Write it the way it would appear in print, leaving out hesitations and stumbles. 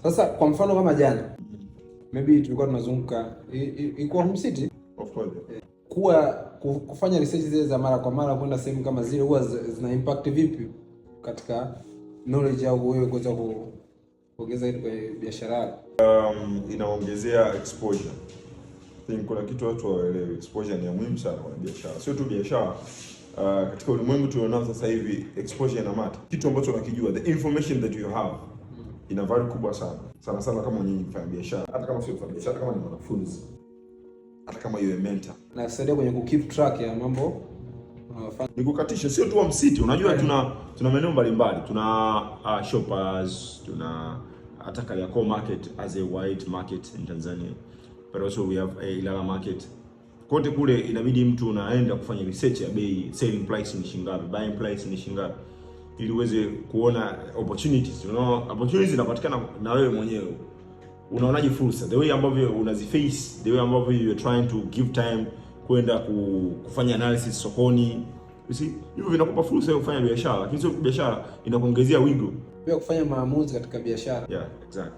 Sasa kwa mfano kama jana maybe tulikuwa tunazunguka ilikuwa Home City, of course, kufanya research zile za mara kwa mara kwenda sehemu kama zile huwa zina impact vipi katika knowledge au wewe kuweza kuongeza kitu kwenye biashara yako? Inaongezea exposure. Kuna kitu watu hawaelewi, exposure ni muhimu sana kwa biashara. Sio tu biashara, katika ulimwengu tulionao sasa hivi exposure ina matter. Kitu ambacho unakijua, the information that you have ina value kubwa sana. Sana sana kama nyinyi mfanya biashara, hata kama sio mfanya biashara, kama ni mwanafunzi, hata kama yeye mentor. Na kusaidia kwenye keep track ya mambo unayofanya. Nikukatisha, sio tu Home City, unajua tuna maeneo mbalimbali. Tuna shoppers, tuna hata Kariakoo market as a white market in Tanzania. But also we have a Ilala market. Kote kule inabidi mtu unaenda kufanya research ya bei, selling price ni shingapi, buying price ni shingapi, ili uweze kuona opportunities. Opportunities zinapatikana na wewe mwenyewe. Unaonaje fursa? The way ambavyo unaziface, the way ambavyo you are trying to give time kwenda kufanya analysis sokoni. You see, hivyo vinakupa fursa ya kufanya biashara, lakini sio biashara inakuongezea wigo. Pia kufanya maamuzi katika biashara. Yeah, exactly.